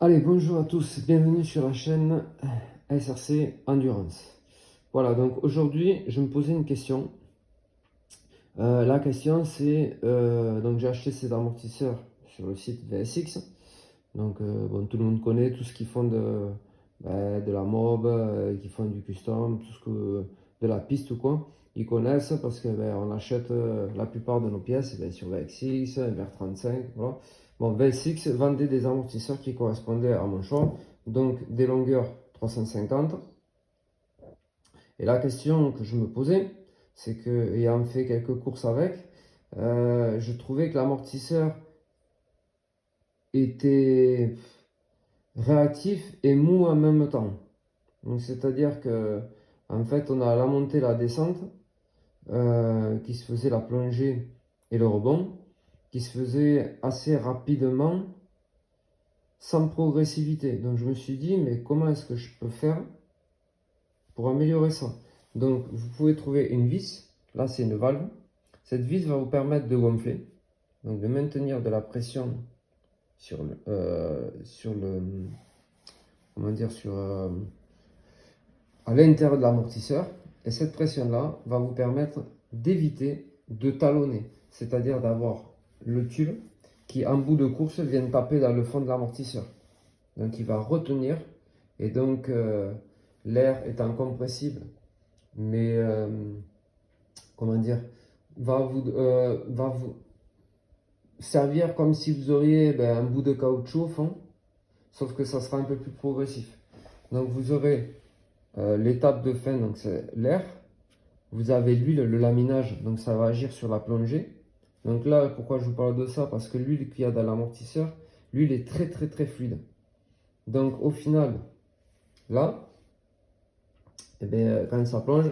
Allez, bonjour à tous, bienvenue sur la chaîne SRC Endurance. Voilà, donc aujourd'hui, je me posais une question. La question c'est, donc j'ai acheté ces amortisseurs sur le site VSX. Donc, bon, tout le monde connaît tout ce qu'ils font de la mob, qui font du custom, tout ce que de la piste ou quoi. Ils connaissent parce que on achète la plupart de nos pièces sur VSX, VR35, voilà. Bon, VSX vendait des amortisseurs qui correspondaient à mon choix, donc des longueurs 350. Et la question que je me posais, c'est que, ayant fait quelques courses avec, je trouvais que l'amortisseur était réactif et mou en même temps. Donc c'est-à-dire que en fait on a la montée, la descente, qui se faisait la plongée et le rebond, qui se faisait assez rapidement, sans progressivité. Donc je me suis dit, mais comment est-ce que je peux faire pour améliorer ça? Donc vous pouvez trouver une vis, là c'est une valve. Cette vis va vous permettre de gonfler, donc de maintenir de la pression sur le comment dire, à l'intérieur de l'amortisseur. Et cette pression-là va vous permettre d'éviter de talonner, c'est-à-dire d'avoir le tube qui, en bout de course, vient taper dans le fond de l'amortisseur. Donc il va retenir, et donc l'air étant compressible, mais comment dire, va vous servir comme si vous auriez un bout de caoutchouc au fond, sauf que ça sera un peu plus progressif. Donc vous aurez l'étape de fin, donc c'est l'air. Vous avez l'huile, le laminage, donc ça va agir sur la plongée. Donc là, pourquoi je vous parle de ça? Parce que l'huile qu'il y a dans l'amortisseur, l'huile est très fluide. Donc au final, là, quand ça plonge,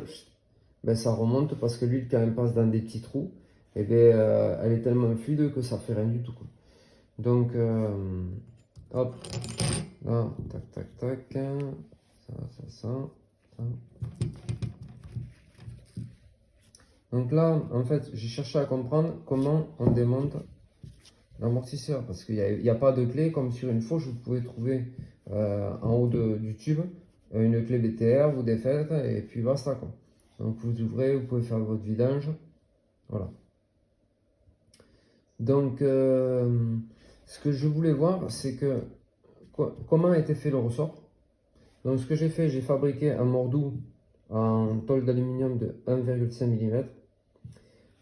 ça remonte parce que l'huile, quand elle passe dans des petits trous, elle est tellement fluide que ça fait rien du tout, quoi. Donc, hop, là, tac, ça. Donc là, en fait, j'ai cherché à comprendre comment on démonte l'amortisseur. Parce qu'il n'y a pas de clé. Comme sur une fourche, vous pouvez trouver en haut du tube une clé BTR, vous défaites et puis basta, quoi. Donc vous ouvrez, vous pouvez faire votre vidange. Voilà. Donc, ce que je voulais voir, c'est que comment a été fait le ressort. Donc ce que j'ai fait, j'ai fabriqué un mordou en tôle d'aluminium de 1,5 mm.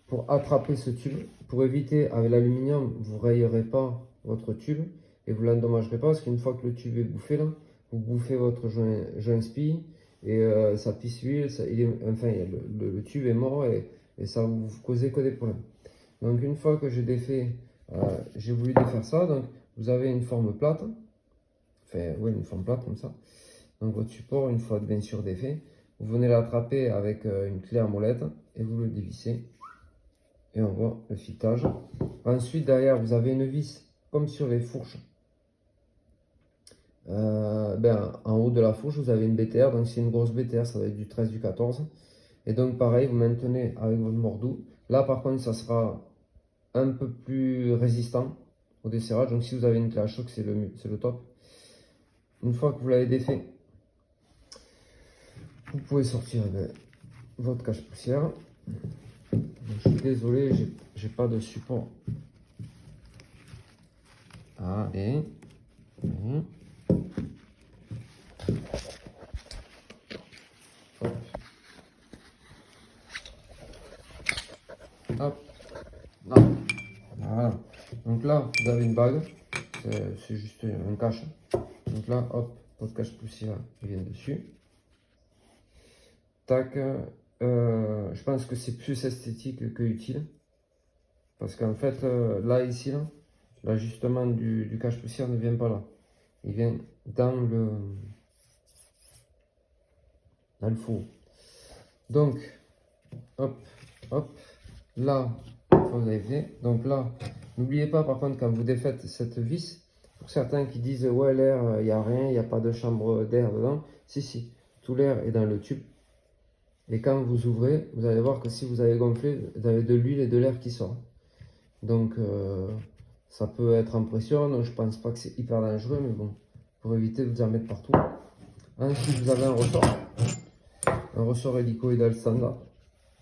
Pour attraper ce tube, pour éviter avec l'aluminium, vous ne rayerez pas votre tube et vous l'endommagerez pas parce qu'une fois que le tube est bouffé là, vous bouffez votre joint spi et ça pisse l'huile, le tube est mort et ça vous causez que des problèmes. Donc une fois que j'ai défait, j'ai voulu défaire ça, donc vous avez une forme plate, une forme plate comme ça. Donc votre support, une fois bien sûr défait, vous venez l'attraper avec une clé à molette et vous le dévissez. Et on voit le filetage. Ensuite, derrière, vous avez une vis, comme sur les fourches. En haut de la fourche, vous avez une BTR. Donc, c'est une grosse BTR, ça va être du 13, du 14. Et donc, pareil, vous maintenez avec votre mordou. Là, par contre, ça sera un peu plus résistant au desserrage. Donc, si vous avez une clé à choc, c'est le top. Une fois que vous l'avez défait, vous pouvez sortir votre cache-poussière. Je suis désolé, j'ai pas de support. Allez. Hop. Là. Voilà. Donc là, vous avez une bague. C'est juste un cache. Donc là, hop, votre cache-poussière vient dessus. Tac. Je pense que c'est plus esthétique que utile. Parce qu'en fait, là, ici, l'ajustement du cache-poussière ne vient pas là. Il vient dans le four. Donc, hop. Là, vous avez fait. Donc là, n'oubliez pas par contre quand vous défaites cette vis, pour certains qui disent ouais l'air, il n'y a rien, il n'y a pas de chambre d'air dedans. Si, tout l'air est dans le tube. Et quand vous ouvrez, vous allez voir que si vous avez gonflé, vous avez de l'huile et de l'air qui sort. Donc ça peut être en pression, donc je pense pas que c'est hyper dangereux, mais bon, pour éviter de vous en mettre partout. Ensuite, vous avez un ressort hélicoïdal standard.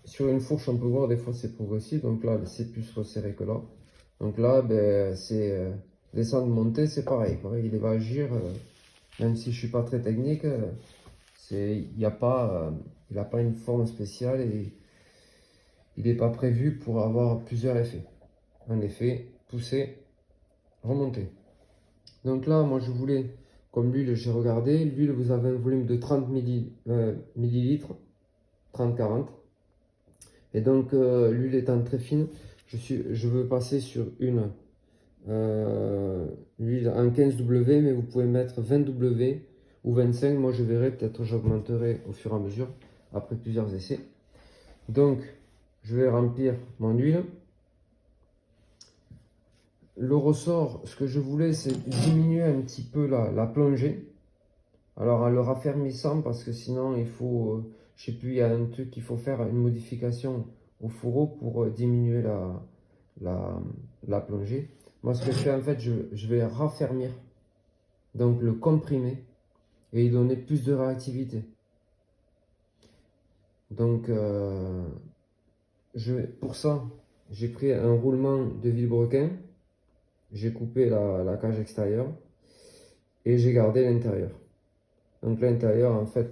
Sur une fourche, on peut voir des fois c'est progressif, donc là c'est plus resserré que là. Donc là, ben, c'est descendre, monter, c'est pareil, quoi. Il va agir, même si je suis pas très technique, il n'a pas une forme spéciale et il n'est pas prévu pour avoir plusieurs effets. Un effet, pousser, remonter. Donc là, moi je voulais, comme l'huile, j'ai regardé, l'huile vous avez un volume de 30 millilitres, 30-40. Et donc l'huile étant très fine, je veux passer sur une l'huile en 15W, mais vous pouvez mettre 20W ou 25. Moi je verrai, peut-être j'augmenterai au fur et à mesure, après plusieurs essais. Donc je vais remplir mon huile. Le ressort, ce que je voulais, c'est diminuer un petit peu la plongée. Alors en le raffermissant, parce que sinon il faut, je sais plus, il y a un truc qu'il faut faire, une modification au fourreau pour diminuer la plongée. Moi ce que je fais en fait, je vais raffermir, donc le comprimer et lui donner plus de réactivité. Donc pour ça, j'ai pris un roulement de vilebrequin, j'ai coupé la cage extérieure et j'ai gardé l'intérieur. Donc l'intérieur, en fait,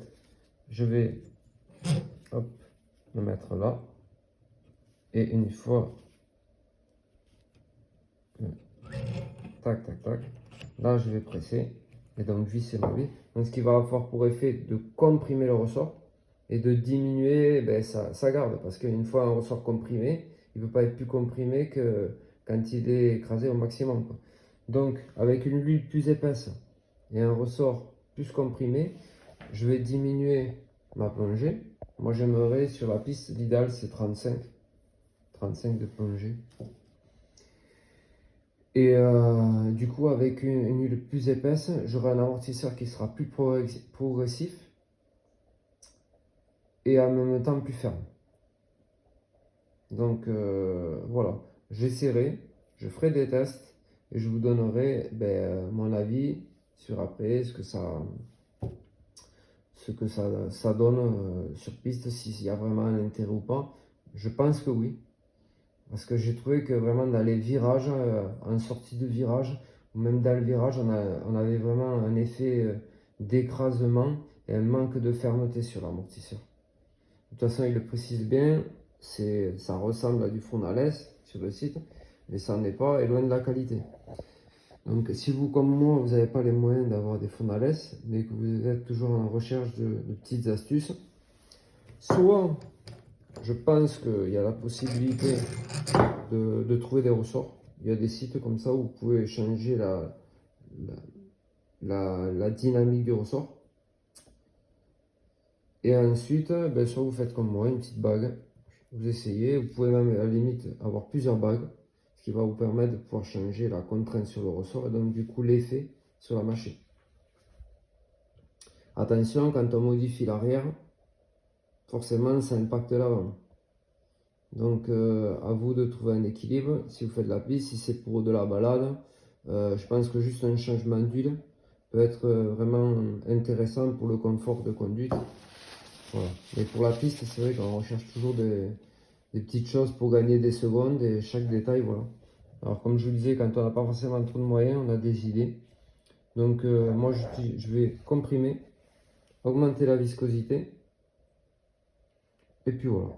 je vais hop, le mettre là. Et une fois, tac, tac, tac, là je vais presser et donc visser ma vis. Donc ce qui va avoir pour effet de comprimer le ressort et de diminuer, ben, ça garde. Parce qu'une fois un ressort comprimé, il ne peut pas être plus comprimé que quand il est écrasé au maximum, quoi. Donc avec une huile plus épaisse et un ressort plus comprimé, je vais diminuer ma plongée. Moi j'aimerais sur la piste, l'idéal c'est 35 de plongée. Et du coup avec une huile plus épaisse, j'aurai un amortisseur qui sera plus progressif et en même temps plus ferme. Donc voilà, j'essaierai, je ferai des tests et je vous donnerai mon avis sur après ce que ça donne sur piste, s'il y a vraiment un intérêt ou pas. Je pense que oui, parce que j'ai trouvé que vraiment dans les virages, en sortie de virage, ou même dans le virage, on avait vraiment un effet d'écrasement et un manque de fermeté sur l'amortisseur. De toute façon, il le précise bien, ça ressemble à du Fronales sur le site, mais ça n'est pas, et loin de la qualité. Donc si vous, comme moi, vous n'avez pas les moyens d'avoir des Fronales, mais que vous êtes toujours en recherche de petites astuces, soit je pense qu'il y a la possibilité de trouver des ressorts. Il y a des sites comme ça où vous pouvez changer la dynamique du ressort. Et ensuite, soit vous faites comme moi, une petite bague. Vous essayez, vous pouvez même à la limite avoir plusieurs bagues, ce qui va vous permettre de pouvoir changer la contrainte sur le ressort et donc du coup l'effet sur la machine. Attention, quand on modifie l'arrière, forcément ça impacte l'avant. Donc à vous de trouver un équilibre. Si vous faites de la piste, si c'est pour de la balade, je pense que juste un changement d'huile peut être vraiment intéressant pour le confort de conduite. Voilà. Mais pour la piste, c'est vrai qu'on recherche toujours des petites choses pour gagner des secondes et chaque détail, voilà. Alors comme je vous disais, quand on n'a pas forcément trop de moyens, on a des idées. Donc moi je vais comprimer, augmenter la viscosité. Et puis voilà.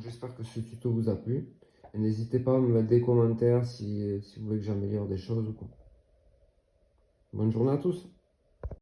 J'espère que ce tuto vous a plu. Et n'hésitez pas à me mettre des commentaires si vous voulez que j'améliore des choses ou quoi. Bonne journée à tous.